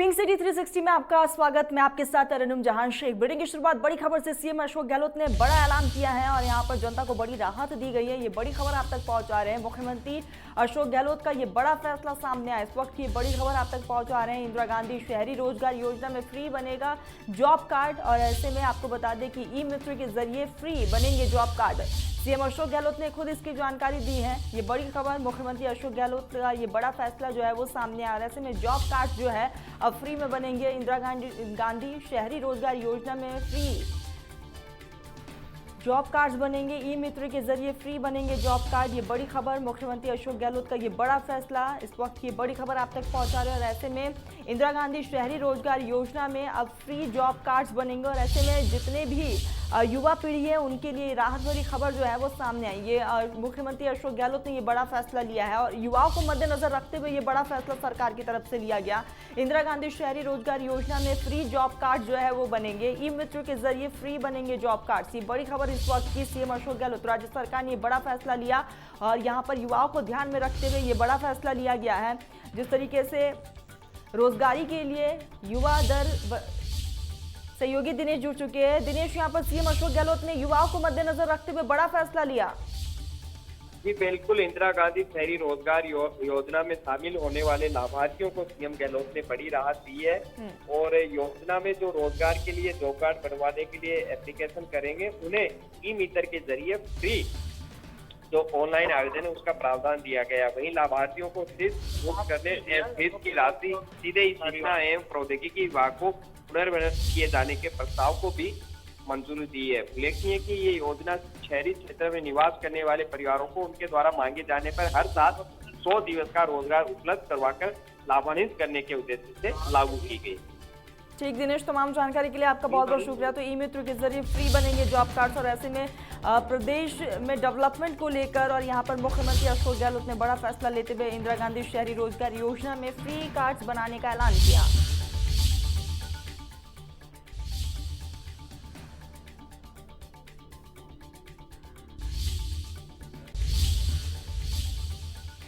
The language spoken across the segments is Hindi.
पिंक सिटी 360 में आपका स्वागत। मैं आपके साथ तरन्नुम जहां शेख। ब्रेकिंग की शुरुआत बड़ी खबर से। सीएम अशोक गहलोत ने बड़ा ऐलान किया है और यहां पर जनता को बड़ी राहत दी गई है। ये बड़ी खबर आप तक पहुंचा रहे हैं मुख्यमंत्री अशोक गहलोत का ये बड़ा फैसला सामने आया। इस वक्त ये बड़ी खबर आप तक पहुंचा रहे हैं। इंदिरा गांधी शहरी रोजगार योजना में फ्री बनेगा जॉब कार्ड और ऐसे में आपको बता दें कि ई मित्र के जरिए फ्री बनेंगे job card. CM Ashok Gehlot ने खुद इसकी जानकारी दी है। ये बड़ी खबर मुख्यमंत्री अशोक गहलोत का ये बड़ा फैसला जो है वो सामने आ रहा है। ऐसे में जॉब कार्ड जो है अब फ्री में बनेंगे। इंदिरा गांधी शहरी रोजगार योजना में फ्री जॉब कार्ड्स बनेंगे। ई मित्र के जरिए फ्री बनेंगे जॉब कार्ड। ये बड़ी खबर मुख्यमंत्री अशोक गहलोत का ये बड़ा फैसला इस वक्त ये बड़ी खबर आप तक पहुंचा रहे हैं। और ऐसे में इंदिरा गांधी शहरी रोजगार योजना में अब फ्री जॉब कार्ड्स बनेंगे और ऐसे में जितने भी युवा पीढ़ी है उनके लिए राहत भरी खबर जो है वो सामने आई। ये मुख्यमंत्री अशोक गहलोत ने ये बड़ा फैसला लिया है और युवाओं को मद्देनजर रखते हुए ये बड़ा फैसला सरकार की तरफ से लिया गया। इंदिरा गांधी शहरी रोजगार योजना में फ्री जॉब कार्ड जो है वो बनेंगे। ई मित्र के जरिए फ्री बनेंगे जॉब कार्ड। ये बड़ी खबर इस वक्त की। सीएम अशोक गहलोत, राज्य सरकार ने ये बड़ा फैसला लिया और यहाँ पर युवाओं को ध्यान में रखते हुए ये बड़ा फैसला लिया गया है। जिस तरीके से रोजगारी के लिए युवा दर सहयोगी दिनेश जुड़ चुके हैं। दिनेश, यहाँ पर सीएम अशोक गहलोत ने युवाओं को मद्देनजर रखते हुए बड़ा फैसला लिया। जी बिल्कुल, इंदिरा गांधी शहरी रोजगार योजना में शामिल होने वाले लाभार्थियों को सीएम गहलोत ने बड़ी राहत दी है और योजना में जो रोजगार के लिए जॉब कार्ड बनवाने के लिए एप्लीकेशन करेंगे उन्हें ई मित्र के जरिए फ्री जो ऑनलाइन आवेदन है उसका प्रावधान दिया गया। वहीं लाभार्थियों को फीस मुक्त करने फीस की राशि सीधे ही सूचना एवं प्रौद्योगिकी विभाग को पुनर्वितरित किए जाने के प्रस्ताव को भी मंजूरी दी है। उल्लेखनीय कि ये योजना शहरी क्षेत्र में निवास करने वाले परिवारों को उनके द्वारा मांगे जाने पर हर साल 100 दिवस का रोजगार उपलब्ध करवाकर लाभान्वित करने के उद्देश्य से लागू की गई। ठीक दिनेश, तमाम जानकारी के लिए आपका बहुत बहुत शुक्रिया। तो ई मित्र के जरिए फ्री बनेंगे जॉब कार्ड्स और ऐसे में प्रदेश में डेवलपमेंट को लेकर और यहाँ पर मुख्यमंत्री अशोक गहलोत ने बड़ा फैसला लेते हुए इंदिरा गांधी शहरी रोजगार योजना में फ्री कार्ड्स बनाने का ऐलान किया।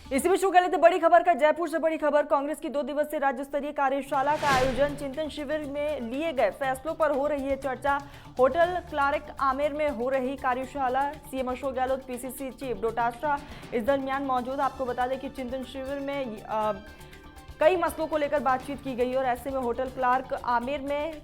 इसी बीच शुरू कर लेते बड़ी खबर का। जयपुर से बड़ी खबर। कांग्रेस की 2 दिवसीय राज्य स्तरीय कार्यशाला का आयोजन। चिंतन शिविर में लिए गए फैसलों पर हो रही है चर्चा। होटल क्लार्क आमेर में हो रही कार्यशाला। CM Ashok Gehlot, PCC chief Dotasra इस दरमियान मौजूद। आपको बता दें कि चिंतन शिविर में कई मसलों को लेकर बातचीत की गई और ऐसे में होटल क्लार्क आमेर में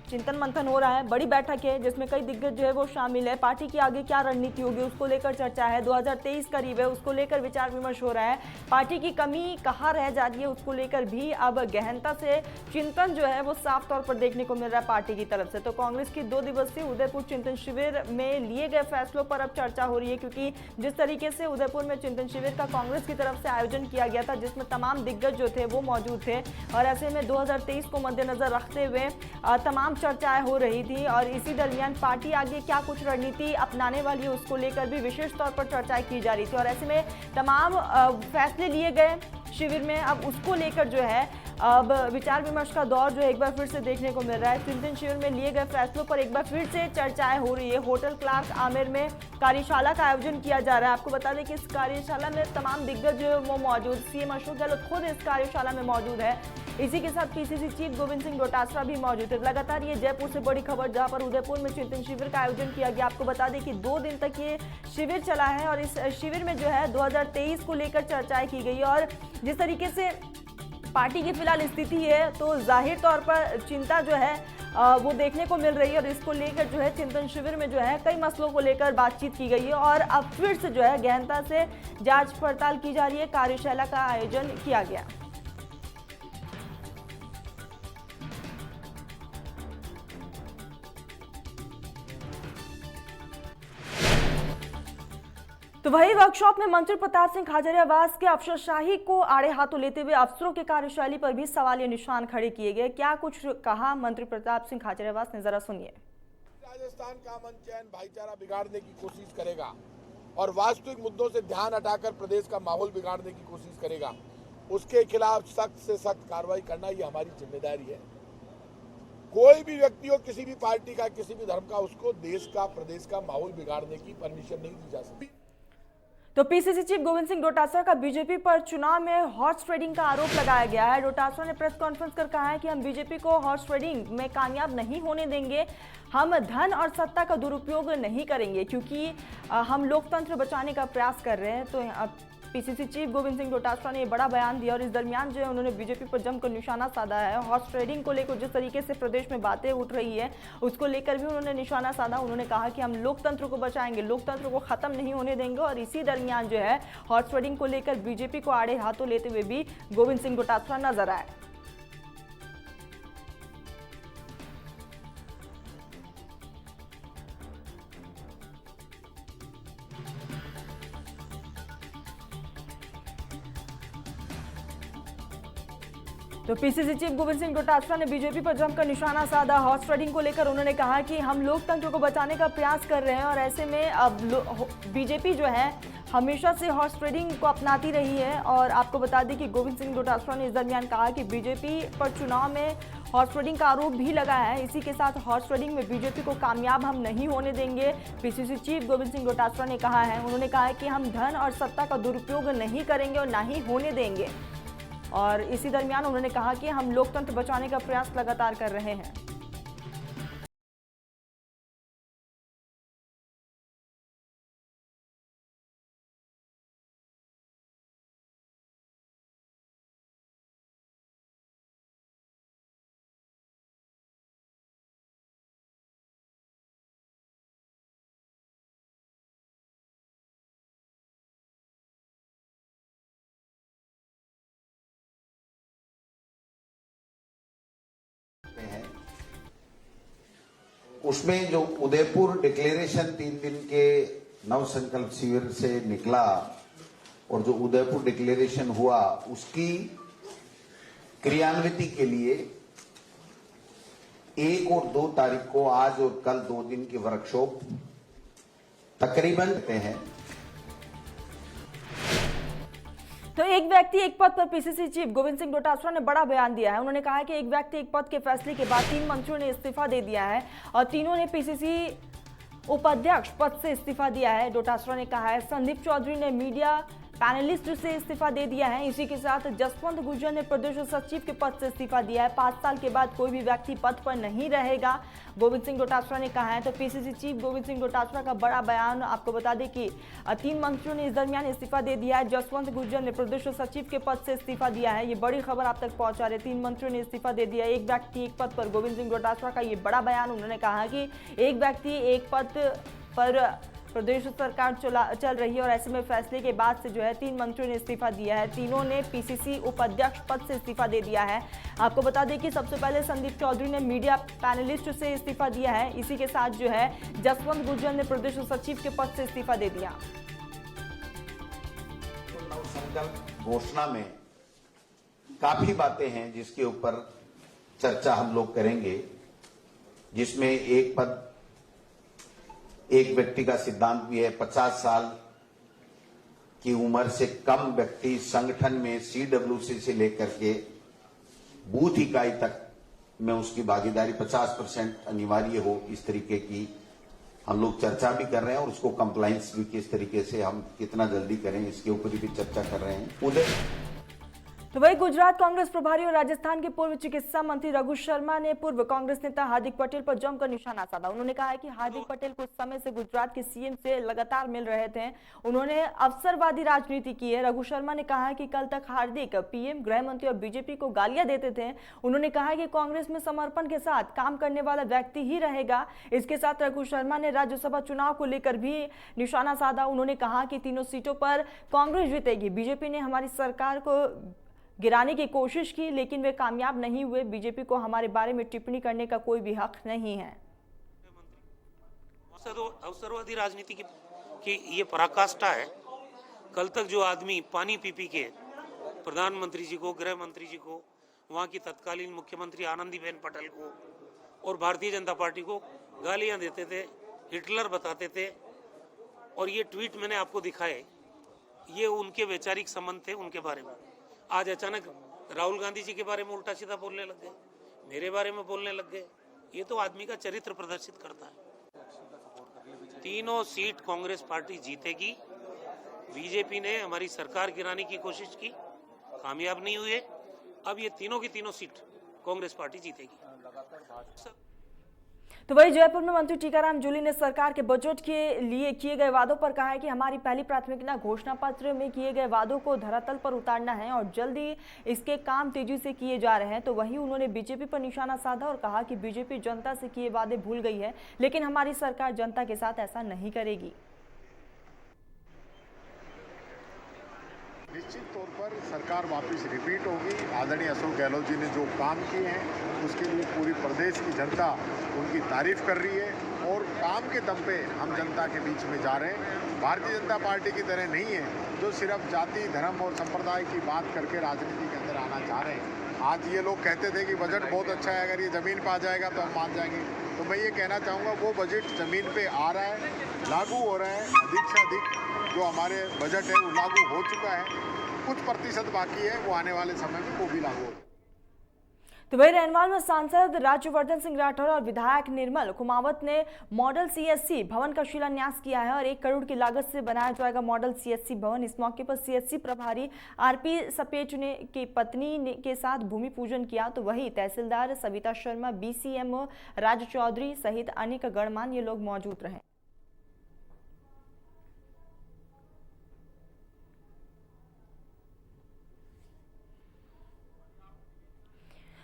चिंतन मंथन हो रहा है। बड़ी बैठक है जिसमें कई दिग्गज जो है वो शामिल है। पार्टी की आगे क्या रणनीति होगी उसको लेकर चर्चा है। 2023 करीब है, उसको लेकर विचार विमर्श हो रहा है। पार्टी की कमी कहाँ रह जा रही है उसको लेकर भी अब गहनता से चिंतन जो है वो साफ तौर पर देखने को मिल रहा है पार्टी की तरफ से। तो कांग्रेस की 2 दिवसीय उदयपुर चिंतन शिविर में लिए गए फैसलों पर अब चर्चा हो रही है, क्योंकि जिस तरीके से उदयपुर में चिंतन शिविर का कांग्रेस की तरफ से आयोजन किया गया था जिसमें तमाम दिग्गज जो थे वो मौजूद थे और ऐसे में 2023 को मद्देनजर रखते हुए तमाम चर्चाएं हो रही थी और इसी दरमियान पार्टी आगे क्या कुछ रणनीति अपनाने वाली है उसको लेकर भी विशेष तौर पर चर्चाएं की जा रही थी और ऐसे में तमाम फैसले लिए गए शिविर में। अब उसको लेकर जो है अब विचार विमर्श का दौर जो एक बार फिर से देखने को मिल रहा है। चिंतन शिविर में लिए गए फैसलों पर एक बार फिर से चर्चाएं हो रही है। होटल क्लार्क आमेर में कार्यशाला का आयोजन किया जा रहा है। आपको बता दें कि इस कार्यशाला में तमाम दिग्गज जो है वो मौजूद। सीएम अशोक गहलोत खुद इस कार्यशाला में मौजूद है। इसी के साथ पीसीसी चीफ गोविंद सिंह डोटासरा भी मौजूद है। लगातार ये जयपुर से बड़ी खबर जहां पर उदयपुर में चिंतन शिविर का आयोजन किया गया। आपको बता दें कि 2 दिन तक ये शिविर चला है और इस शिविर में जो है 2023 को लेकर चर्चाएं की गई और जिस तरीके से पार्टी की फिलहाल स्थिति है तो जाहिर तौर पर चिंता जो है वो देखने को मिल रही है और इसको लेकर जो है चिंतन शिविर में जो है कई मसलों को लेकर बातचीत की गई है और अब फिर से जो है गहनता से जांच पड़ताल की जा रही है। कार्यशाला का आयोजन किया गया। तो वही वर्कशॉप में मंत्री प्रताप सिंह खाचरियावास के अफसरशाही को आड़े हाथों लेते हुए अफसरों के कार्यशैली पर भी सवालिया निशान खड़े किए गए। क्या कुछ कहा मंत्री प्रताप सिंह खाचरियावास ने, जरा सुनिए। राजस्थान का अमन चैन भाईचारा बिगाड़ने की कोशिश करेगा और वास्तविक मुद्दों से ध्यान हटाकर प्रदेश का माहौल बिगाड़ने की कोशिश करेगा, उसके खिलाफ सख्त से सख्त कार्रवाई करना ये हमारी जिम्मेदारी है। कोई भी व्यक्ति हो, किसी भी पार्टी का, किसी भी धर्म का, उसको देश का, प्रदेश का माहौल बिगाड़ने की परमिशन नहीं दी जा सकती। तो पीसीसी चीफ गोविंद सिंह डोटासरा का बीजेपी पर चुनाव में हॉर्स ट्रेडिंग का आरोप लगाया गया है। डोटासरा ने प्रेस कॉन्फ्रेंस कर कहा है कि हम बीजेपी को हॉर्स ट्रेडिंग में कामयाब नहीं होने देंगे। हम धन और सत्ता का दुरुपयोग नहीं करेंगे क्योंकि हम लोकतंत्र बचाने का प्रयास कर रहे हैं। तो पीसीसी चीफ गोविंद सिंह डोटासरा ने बड़ा बयान दिया और इस दरमियान जो है उन्होंने बीजेपी पर जमकर निशाना साधा है। हॉर्स ट्रेडिंग को लेकर जिस तरीके से प्रदेश में बातें उठ रही है उसको लेकर भी उन्होंने निशाना साधा। उन्होंने कहा कि हम लोकतंत्र को बचाएंगे, लोकतंत्र को खत्म नहीं होने देंगे। और इसी दरमियान जो है हॉर्स ट्रेडिंग को लेकर बीजेपी को आड़े हाथों लेते हुए भी गोविंद सिंह डोटासरा नजर आए। तो पीसीसी चीफ गोविंद सिंह डोटासरा ने बीजेपी पर जमकर निशाना साधा। हॉर्स ट्रेडिंग को लेकर उन्होंने कहा कि हम लोकतंत्र को बचाने का प्रयास कर रहे हैं और ऐसे में अब बीजेपी जो है हमेशा से हॉर्स ट्रेडिंग को अपनाती रही है। और आपको बता दें कि गोविंद सिंह डोटासरा ने इस दरमियान कहा कि बीजेपी पर चुनाव में हॉर्स ट्रेडिंग का आरोप भी लगा है। इसी के साथ हॉर्स ट्रेडिंग में बीजेपी को कामयाब हम नहीं होने देंगे। पीसीसी चीफ गोविंद सिंह डोटासरा ने कहा है, उन्होंने कहा है कि हम धन और सत्ता का दुरुपयोग नहीं करेंगे और ना ही होने देंगे। और इसी दरमियान उन्होंने कहा कि हम लोकतंत्र बचाने का प्रयास लगातार कर रहे हैं। उसमें जो उदयपुर डिक्लेरेशन 3 दिन के नव संकल्प शिविर से निकला और जो उदयपुर डिक्लेरेशन हुआ उसकी क्रियान्विति के लिए 1 और 2 तारीख को आज और कल 2 दिन की वर्कशॉप तकरीबन करते हैं। तो एक व्यक्ति एक पद पर पीसीसी चीफ गोविंद सिंह डोटासरा ने बड़ा बयान दिया है। उन्होंने कहा है कि एक व्यक्ति एक पद के फैसले के बाद 3 मंत्रियों ने इस्तीफा दे दिया है और तीनों ने पीसीसी उपाध्यक्ष पद से इस्तीफा दिया है। डोटासरा ने कहा है संदीप चौधरी ने मीडिया पैनलिस्ट से इस्तीफा दे दिया है। इसी के साथ जसवंत गुर्जर ने प्रदेश सचिव के पद से इस्तीफा दिया है। 5 साल के बाद कोई भी व्यक्ति पद पर नहीं रहेगा, गोविंद सिंह डोटासरा ने कहा है। तो पीसीसी चीफ गोविंद सिंह डोटासरा का बड़ा बयान। आपको बता दें कि 3 मंत्रियों ने इस दरमियान इस्तीफा दे दिया है। जसवंत गुर्जर ने प्रदेश सचिव के पद से इस्तीफा दिया है। ये बड़ी खबर आप तक पहुंचा रहे। 3 मंत्रियों ने इस्तीफा दे दिया। एक व्यक्ति एक पद पर, गोविंद सिंह डोटासरा का ये बड़ा बयान। उन्होंने कहा कि एक व्यक्ति एक पद पर प्रदेश सरकार चल रही है और ऐसे में फैसले के बाद से जो है 3 मंत्रियों ने इस्तीफा दिया है। तीनों ने पीसीसी उपाध्यक्ष पद से इस्तीफा दे दिया है। आपको बता दें कि सबसे पहले संदीप चौधरी ने मीडिया पैनलिस्ट से इस्तीफा दिया है। इसी के साथ जो है जसवंत गुर्जर ने प्रदेश सचिव के पद से इस्तीफा दे दिया। संकल्प घोषणा में काफी बातें हैं जिसके ऊपर चर्चा हम लोग करेंगे, जिसमें एक पद एक व्यक्ति का सिद्धांत भी है। 50 साल की उम्र से कम व्यक्ति संगठन में सीडब्ल्यूसी से लेकर के बूथ इकाई तक में उसकी भागीदारी 50% अनिवार्य हो, इस तरीके की हम लोग चर्चा भी कर रहे हैं और उसको कंप्लायंस भी किस तरीके से हम कितना जल्दी करें इसके ऊपर भी चर्चा कर रहे हैं। तो वही गुजरात कांग्रेस प्रभारी और राजस्थान के पूर्व चिकित्सा मंत्री रघु शर्मा ने पूर्व कांग्रेस नेता हार्दिक पटेल पर जमकर निशाना साधा। उन्होंने कहा है कि हार्दिक पटेल कुछ समय से गुजरात के सीएम से लगातार मिल रहे थे, उन्होंने अवसरवादी राजनीति की है। रघु शर्मा ने कहा है कि कल तक हार्दिक पीएम, गृह मंत्री और बीजेपी को गालियां देते थे। उन्होंने कहा कि कांग्रेस में समर्पण के साथ काम करने वाला व्यक्ति ही रहेगा। इसके साथ रघु शर्मा ने राज्यसभा चुनाव को लेकर भी निशाना साधा। उन्होंने कहा कि 3 सीटों पर कांग्रेस जीतेगी। बीजेपी ने हमारी सरकार को गिराने की कोशिश की लेकिन वे कामयाब नहीं हुए। बीजेपी को हमारे बारे में टिप्पणी करने का कोई भी हक नहीं है। अवसरवादी राजनीति की ये पराकाष्ठा है। कल तक जो आदमी पानी पी पी के प्रधानमंत्री जी को, गृह मंत्री जी को, वहाँ की तत्कालीन मुख्यमंत्री आनंदीबेन पटेल को और भारतीय जनता पार्टी को गालियां देते थे, हिटलर बताते थे, और ये ट्वीट मैंने आपको दिखाए, ये उनके वैचारिक संबंध थे उनके बारे में। आज अचानक राहुल गांधी जी के बारे में उल्टा सीधा बोलने लग गए, मेरे बारे में बोलने लग गए। ये तो आदमी का चरित्र प्रदर्शित करता है। 3 सीट कांग्रेस पार्टी जीतेगी। बीजेपी ने हमारी सरकार गिराने की कोशिश की, कामयाब नहीं हुए। अब ये तीनों की तीनों सीट कांग्रेस पार्टी जीतेगी। तो वही जयपुर में मंत्री टीकाराम जूली ने सरकार के बजट के लिए किए गए वादों पर कहा है कि हमारी पहली प्राथमिकता घोषणा पत्र में किए गए वादों को धरातल पर उतारना है और जल्दी इसके काम तेजी से किए जा रहे हैं। तो वही उन्होंने बीजेपी पर निशाना साधा और कहा कि बीजेपी जनता से किए वादे भूल गई है, लेकिन हमारी सरकार जनता के साथ ऐसा नहीं करेगी। निश्चित तौर पर सरकार वापस रिपीट होगी। आदरणीय अशोक गहलोत जी ने जो काम किए हैं उसके लिए पूरी प्रदेश की जनता उनकी तारीफ कर रही है और काम के दम पे हम जनता के बीच में जा रहे हैं। भारतीय जनता पार्टी की तरह नहीं है जो सिर्फ जाति धर्म और संप्रदाय की बात करके राजनीति के अंदर आना चाह रहे हैं। आज ये लोग कहते थे कि बजट बहुत अच्छा है, अगर ये ज़मीन पर आ जाएगा तो हम मान जाएंगे। तो मैं ये कहना चाहूँगा वो बजट ज़मीन पे आ रहा है, लागू हो रहा है। अधिक से अधिक जो हमारे बजट है वो लागू हो चुका है, कुछ प्रतिशत बाकी है, वो आने वाले समय में वो भी लागू हो। तो वही रैनवाल में सांसद राज्यवर्धन सिंह राठौर और विधायक निर्मल कुमावत ने मॉडल सीएससी भवन का शिलान्यास किया है और 1 करोड़ की लागत से बनाया जाएगा मॉडल सीएससी भवन। इस मौके पर सीएससी प्रभारी आरपी सपेच ने की पत्नी के साथ भूमि पूजन किया। तो वही तहसीलदार सविता शर्मा, बीसीएमओ राज चौधरी सहित अनेक गणमान्य लोग मौजूद रहे।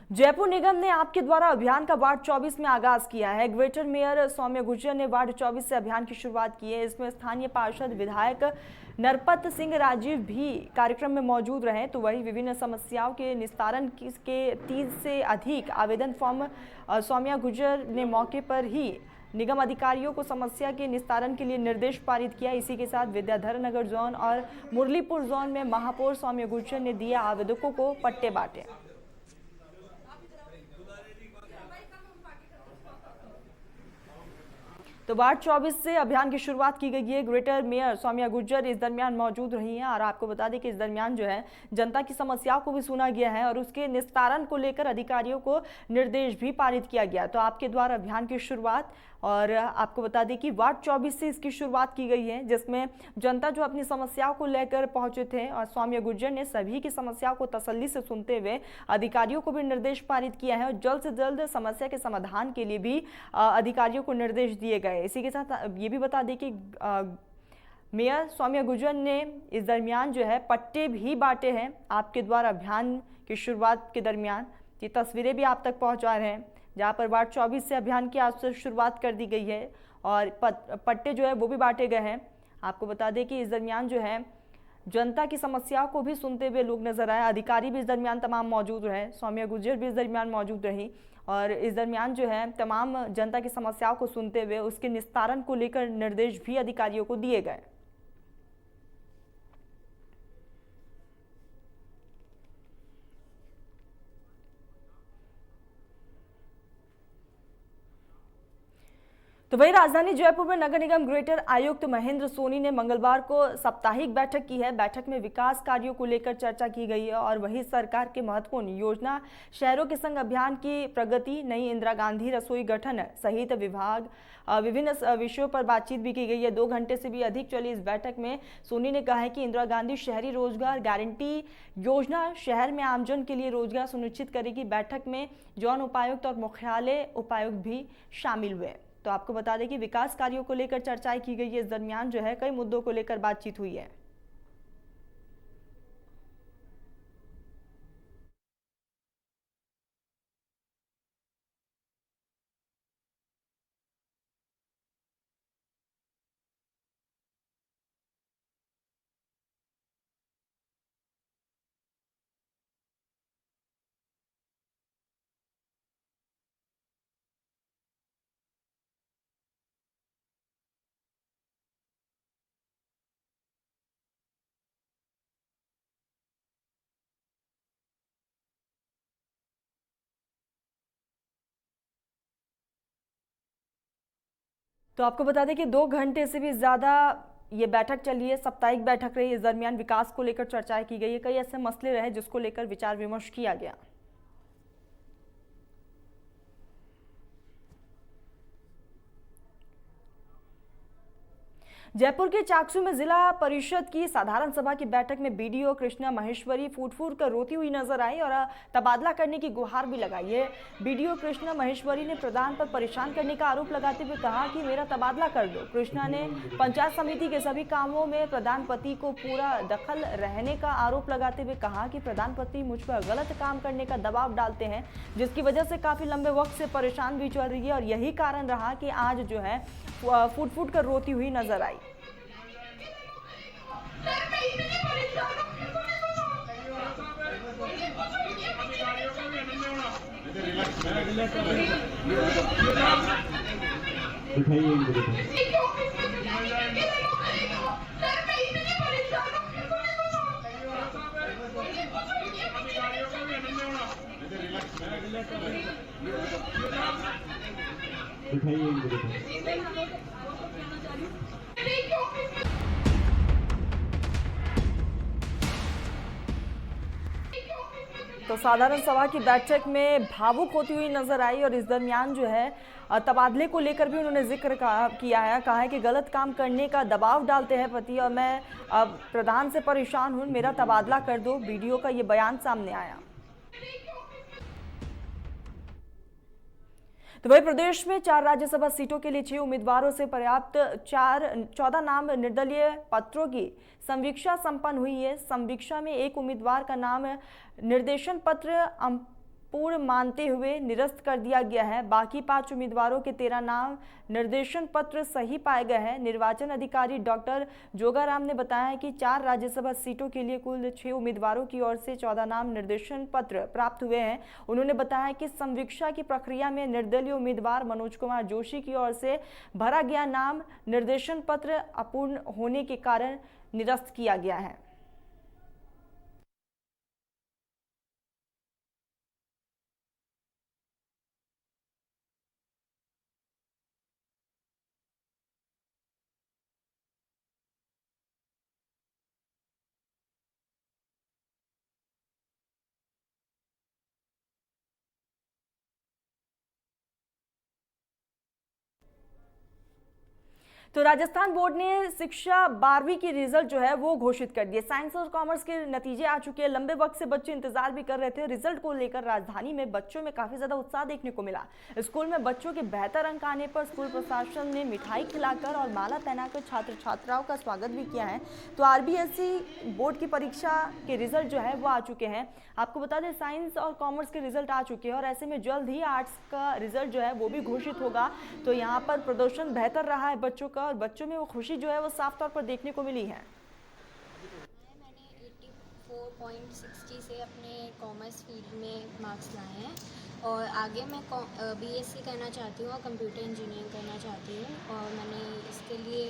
जयपुर निगम ने आपके द्वारा अभियान का वार्ड 24 में आगाज किया है। ग्रेटर मेयर सौम्या गुर्जर ने वार्ड 24 से अभियान की शुरुआत की है। इसमें स्थानीय पार्षद विधायक नरपत सिंह राजीव भी कार्यक्रम में मौजूद रहे। तो वही विभिन्न समस्याओं के निस्तारण के 30 से अधिक आवेदन फॉर्म सौम्या गुर्जर ने मौके पर ही निगम अधिकारियों को समस्या के निस्तारण के लिए निर्देश पारित किया। इसी के साथ विद्याधर नगर जोन और मुरलीपुर जोन में महापौर सौम्या गुर्जर ने दिए आवेदकों को पट्टे बांटे। तो वार्ड 24 से अभियान की शुरुआत की गई है। ग्रेटर मेयर सौम्या गुर्जर इस दरमियान मौजूद रही हैं और आपको बता दें कि इस दरमियान जो है जनता की समस्याओं को भी सुना गया है और उसके निस्तारण को लेकर अधिकारियों को निर्देश भी पारित किया गया। तो आपके द्वारा अभियान की शुरुआत और आपको बता दें कि वार्ड 24 से इसकी शुरुआत की गई है, जिसमें जनता जो अपनी समस्याओं को लेकर पहुंचे थे और सौम्या गुर्जर ने सभी की समस्याओं को तसल्ली से सुनते हुए अधिकारियों को भी निर्देश पारित किया है और जल्द से जल्द समस्या के समाधान के लिए भी अधिकारियों को निर्देश दिए गए। इसी के साथ ये भी बता दें कि मेयर सौम्या गुर्जर ने इस दरमियान जो है पट्टे भी बांटे हैं। आपके द्वारा अभियान की शुरुआत के दरमियान ये तस्वीरें भी आप तक पहुंचा रहे हैं, जहां पर वार्ड 24 से अभियान की आज से शुरुआत कर दी गई है और पट्टे जो है वो भी बांटे गए हैं। आपको बता दें कि इस दरमियान जो है जनता की समस्याओं को भी सुनते हुए लोग नजर आए। अधिकारी भी इस दरमियान तमाम मौजूद रहे, सौम्या गुर्जर भी इस दरमियान मौजूद रही और इस दरमियान जो है तमाम जनता की समस्याओं को सुनते हुए उसके निस्तारण को लेकर निर्देश भी अधिकारियों को दिए गए। तो वही राजधानी जयपुर में नगर निगम ग्रेटर आयुक्त महेंद्र सोनी ने मंगलवार को साप्ताहिक बैठक की है। बैठक में विकास कार्यों को लेकर चर्चा की गई है और वही सरकार के महत्वपूर्ण योजना शहरों के संग अभियान की प्रगति, नई इंदिरा गांधी रसोई गठन सहित विभिन्न विषयों पर बातचीत भी की गई है। 2 घंटे से भी अधिक चली इस बैठक में सोनी ने कहा है कि इंदिरा गांधी शहरी रोजगार गारंटी योजना शहर में आमजन के लिए रोजगार सुनिश्चित करेगी। बैठक में जौन उपायुक्त और मुख्यालय उपायुक्त भी शामिल हुए। तो आपको बता दें कि विकास कार्यों को लेकर चर्चाएं की गई है। इस दरमियान जो है कई मुद्दों को लेकर बातचीत हुई है। तो आपको बता दें कि 2 घंटे से भी ज़्यादा ये बैठक चली है, साप्ताहिक बैठक रही। इस दरमियान विकास को लेकर चर्चाएं की गई है। कई ऐसे मसले रहे जिसको लेकर विचार विमर्श किया गया। जयपुर के चाकसू में जिला परिषद की साधारण सभा की बैठक में बीडीओ कृष्णा महेश्वरी फूट फूट कर रोती हुई नजर आई और तबादला करने की गुहार भी लगाई है। बीडीओ कृष्णा महेश्वरी ने प्रधान पर परेशान करने का आरोप लगाते हुए कहा कि मेरा तबादला कर दो। कृष्णा ने पंचायत समिति के सभी कामों में प्रधान पति को पूरा दखल रहने का आरोप लगाते हुए कहा कि प्रधान पति मुझ पर गलत काम करने का दबाव डालते हैं, जिसकी वजह से काफी लंबे वक्त से परेशान भी चल रही है और यही कारण रहा कि आज जो है फूट फूट कर रोती हुई नजर आई। तो साधारण सभा की बैठक में भावुक होती हुई नजर आई और इस दरमियान जो है तबादले को लेकर भी उन्होंने जिक्र किया है। कहा है कि गलत काम करने का दबाव डालते हैं पति और मैं अब प्रधान से परेशान हूं, मेरा तबादला कर दो। बीडीओ का ये बयान सामने आया। तो वही प्रदेश में 4 राज्यसभा सीटों के लिए 6 उम्मीदवारों से पर्याप्त 14 नाम निर्दलीय पत्रों की संवीक्षा संपन्न हुई है। संवीक्षा में एक उम्मीदवार का नाम निर्देशन पत्र अपूर्ण मानते हुए निरस्त कर दिया गया है। बाकी 5 उम्मीदवारों के 13 नाम निर्देशन पत्र सही पाए गए हैं। निर्वाचन अधिकारी डॉक्टर जोगाराम ने बताया कि 4 राज्यसभा सीटों के लिए कुल 6 उम्मीदवारों की ओर से 14 नाम निर्देशन पत्र प्राप्त हुए हैं। उन्होंने बताया कि संवीक्षा की प्रक्रिया में निर्दलीय उम्मीदवार मनोज कुमार जोशी की ओर से भरा गया नाम निर्देशन पत्र अपूर्ण होने के कारण निरस्त किया गया है। तो राजस्थान बोर्ड ने शिक्षा 12वीं की रिजल्ट जो है वो घोषित कर दिए। साइंस और कॉमर्स के नतीजे आ चुके हैं। लंबे वक्त से बच्चे इंतजार भी कर रहे थे। रिजल्ट को लेकर राजधानी में बच्चों में काफी ज्यादा उत्साह देखने को मिला। स्कूल में बच्चों के बेहतर अंक आने पर स्कूल प्रशासन ने मिठाई खिलाकर और माला पहनाकर छात्र छात्राओं का स्वागत भी किया है। तो आरबीएसई बोर्ड की परीक्षा के रिजल्ट जो है वो आ चुके हैं। आपको बता दें साइंस और कॉमर्स के रिजल्ट आ चुके हैं और ऐसे में जल्द ही आर्ट्स का रिजल्ट जो है वो भी घोषित होगा। तो यहाँ पर प्रदर्शन बेहतर रहा है बच्चों का और बच्चों में वो खुशी जो है वो साफ तौर पर देखने को मिली है। मैंने 84.60 से अपने कॉमर्स फील्ड में मार्क्स लाए हैं और आगे मैं बीएससी करना चाहती हूँ और कंप्यूटर इंजीनियरिंग करना चाहती हूँ और मैंने इसके लिए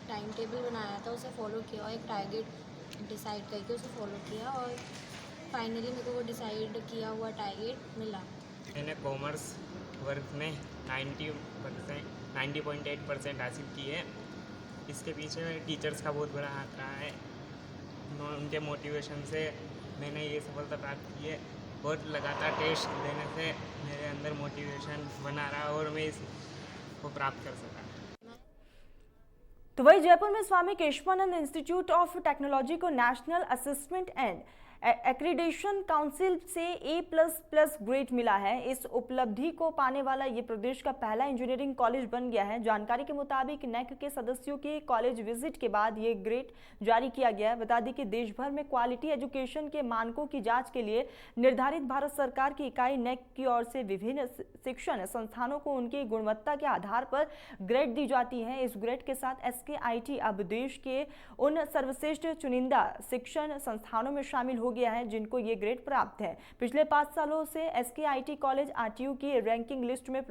टाइम टेबल बनाया था, उसे फॉलो किया और एक टारगेट डिसाइड करके उसे फॉलो किया और फाइनली मेरे को वो डिसाइड किया हुआ टारगेट मिला। मैंने कॉमर्स वर्ग में 90.8% हासिल की है। इसके पीछे टीचर्स का बहुत बड़ा हाथ रहा है। उनके मोटिवेशन से मैंने ये सफलता प्राप्त की है और लगातार टेस्ट देने से मेरे अंदर मोटिवेशन बना रहा और मैं इसको प्राप्त कर सका। तो वही जयपुर में स्वामी केशवानंद इंस्टीट्यूट ऑफ टेक्नोलॉजी को national assessment and accreditation council से A++ ग्रेड मिला है। इस उपलब्धि को पाने वाला ये प्रदेश का पहला इंजीनियरिंग कॉलेज बन गया है। जानकारी के मुताबिक नेक के सदस्यों के कॉलेज विजिट के बाद ये ग्रेड जारी किया गया है। बता दें कि देश भर में क्वालिटी एजुकेशन के मानकों की जांच के लिए निर्धारित भारत सरकार की इकाई नेक की ओर से विभिन्न शिक्षण संस्थानों को उनकी गुणवत्ता के आधार पर ग्रेड दी जाती है। इस ग्रेड के साथ SKIT अब देश के उन सर्वश्रेष्ठ चुनिंदा शिक्षण संस्थानों में शामिल हो गया है जिनको ये ग्रेड प्राप्त है। पिछले 5 सालों से SKIT कॉलेज RTU की रैंकिंग लिस्ट में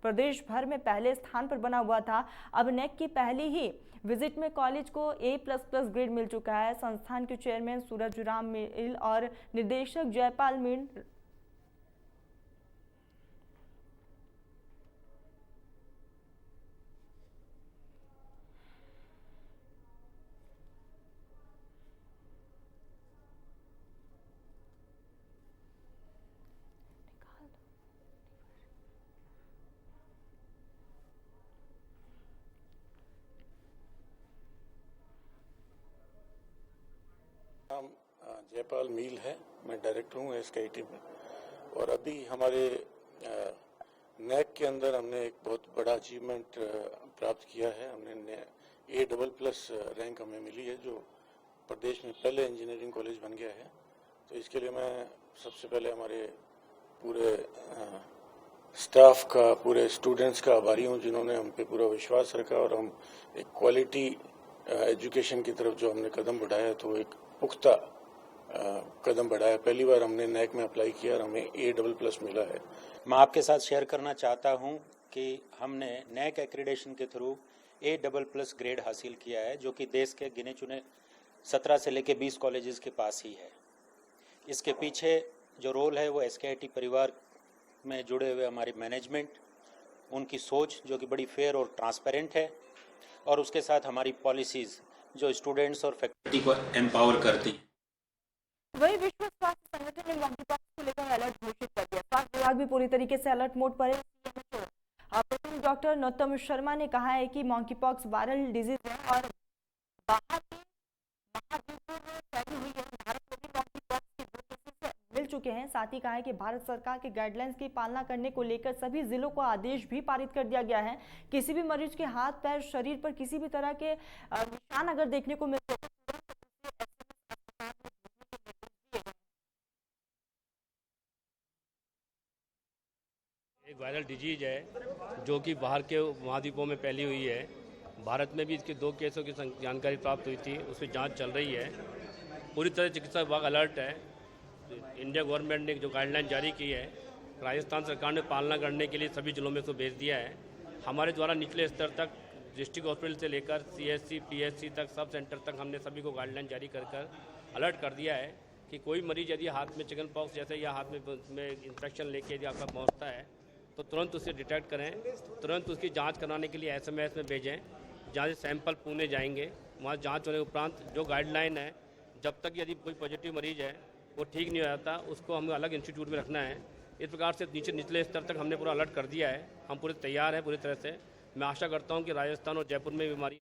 प्रदेश भर में पहले स्थान पर बना हुआ था। अब नेक की पहली ही विजिट में कॉलेज को A++ ग्रेड मिल चुका है। संस्थान के चेयरमैन सूरज राम मिल और निदेशक जयपाल मीण जयपाल मील है, मैं डायरेक्टर हूँ SKIT में। और अभी हमारे नैक के अंदर हमने एक बहुत बड़ा अचीवमेंट प्राप्त किया है। हमने A++ रैंक हमें मिली है, जो प्रदेश में पहले इंजीनियरिंग कॉलेज बन गया है। तो इसके लिए मैं सबसे पहले हमारे पूरे स्टाफ का, पूरे स्टूडेंट्स का आभारी हूँ, जिन्होंने हम पे पूरा विश्वास रखा और हम एक क्वालिटी एजुकेशन की तरफ जो हमने कदम बढ़ाया, तो एक पुख्ता कदम बढ़ाया। पहली बार हमने नैक में अप्लाई किया और हमें A++ मिला है। मैं आपके साथ शेयर करना चाहता हूं कि हमने नैक एक्रीडेशन के थ्रू A++ ग्रेड हासिल किया है, जो कि देश के गिने चुने 17 से लेकर 20 कॉलेजेस के पास ही है। इसके पीछे जो रोल है वो SKIT परिवार में जुड़े हुए हमारी मैनेजमेंट, उनकी सोच जो कि बड़ी फेयर और ट्रांसपेरेंट है, और उसके साथ हमारी पॉलिसीज़ जो स्टूडेंट्स और फैकल्टी को एम्पावर करती हैं। वही विश्व स्वास्थ्य संगठन ने मॉन्कीपॉक्स को लेकर अलर्ट घोषित कर दिया। स्वास्थ्य विभाग भी पूरी तरीके से अलर्ट मोड पर है। डॉक्टर नरोत्तम शर्मा ने कहा है कि मॉन्कीपॉक्स वायरल डिजीज है और बाहर महाद्वीपों में फैली हुई है। भारत में भी मॉन्कीपॉक्स के 2 केसेस मिल चुके हैं। साथ ही कहा है कि भारत सरकार के गाइडलाइंस की पालना करने को लेकर सभी जिलों को आदेश भी पारित कर दिया गया है। किसी भी मरीज के हाथ, पैर, शरीर पर किसी भी तरह के निशान अगर देखने को मिलते हैं, एक वायरल डिजीज है जो कि बाहर के महाद्वीपों में फैली हुई है। भारत में भी इसके 2 केसों की जानकारी प्राप्त हुई थी, उस पर जांच चल रही है। पूरी तरह चिकित्सा विभाग अलर्ट है। इंडिया गवर्नमेंट ने जो गाइडलाइन जारी की है, राजस्थान सरकार ने पालना करने के लिए सभी जिलों में इसको भेज दिया है। हमारे द्वारा निचले स्तर तक, डिस्ट्रिक्ट हॉस्पिटल से लेकर CSC, PSC तक, सब सेंटर तक हमने सभी को गाइडलाइन जारी कर अलर्ट कर दिया है कि कोई मरीज यदि हाथ में चिकन पॉक्स जैसे या हाथ में इन्फेक्शन लेके यदि आपका पहुँचता है तो तुरंत उसे डिटेक्ट करें, तुरंत उसकी जांच कराने के लिए SMS में भेजें, जहाँ से सैंपल पुणे जाएंगे। वहाँ जांच होने के उपरांत जो गाइडलाइन है, जब तक यदि कोई पॉजिटिव मरीज है वो ठीक नहीं हो जाता, उसको हमें अलग इंस्टीट्यूट में रखना है। इस प्रकार से निचले स्तर तक हमने पूरा अलर्ट कर दिया है। हम पूरे तैयार हैं पूरी तरह से। मैं आशा करता हूँ कि राजस्थान और जयपुर में बीमारी।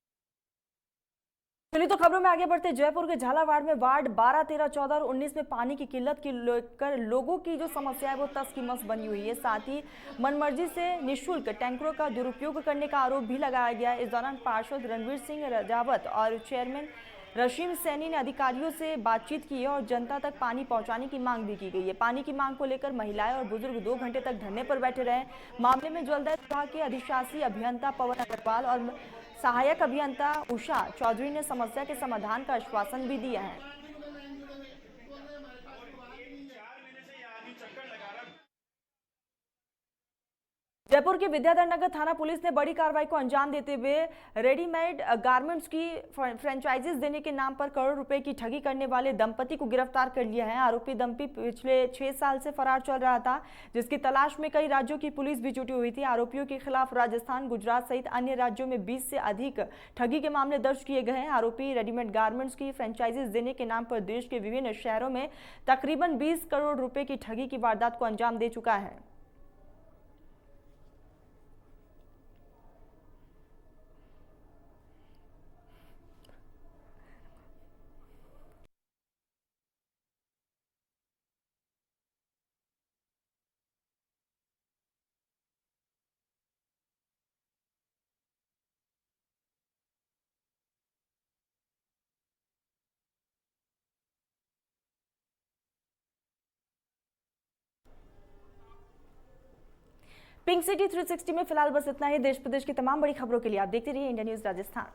चलिए तो खबरों में आगे बढ़ते। जयपुर के झालावाड़ में वार्ड 12, 13, 14 और 19 में पानी की किल्लत की लेकर लोगों की जो समस्या है वो तस की मस बनी हुई है। साथ ही मनमर्जी से निःशुल्क टैंकरों का दुरुपयोग करने का आरोप भी लगाया गया। इस दौरान पार्षद रणवीर सिंह राजावत और चेयरमैन रशीम सैनी ने अधिकारियों से बातचीत की और जनता तक पानी पहुंचाने की मांग भी की गई है। पानी की मांग को लेकर महिलाएं और बुजुर्ग 2 घंटे तक धरने पर बैठे रहे। मामले में जलदाय विभाग के अधिशासी अभियंता पवन अग्रवाल और सहायक अभियंता उषा चौधरी ने समस्या के समाधान का आश्वासन भी दिया है। जयपुर के विद्याधर नगर थाना पुलिस ने बड़ी कार्रवाई को अंजाम देते हुए रेडीमेड गारमेंट्स की फ्रेंचाइजीज देने के नाम पर करोड़ रुपए की ठगी करने वाले दंपति को गिरफ्तार कर लिया है। आरोपी दंपति पिछले 6 साल से फरार चल रहा था, जिसकी तलाश में कई राज्यों की पुलिस भी जुटी हुई थी। आरोपियों के खिलाफ राजस्थान, गुजरात सहित अन्य राज्यों में 20 से अधिक ठगी के मामले दर्ज किए गए हैं। आरोपी रेडीमेड गारमेंट्स की फ्रेंचाइजीज देने के नाम पर देश के विभिन्न शहरों में तकरीबन 20 करोड़ रुपए की ठगी की वारदात को अंजाम दे चुका है। पिंक सिटी 360 में फिलहाल बस इतना ही। देश प्रदेश की तमाम बड़ी खबरों के लिए आप देखते रहिए इंडिया न्यूज राजस्थान।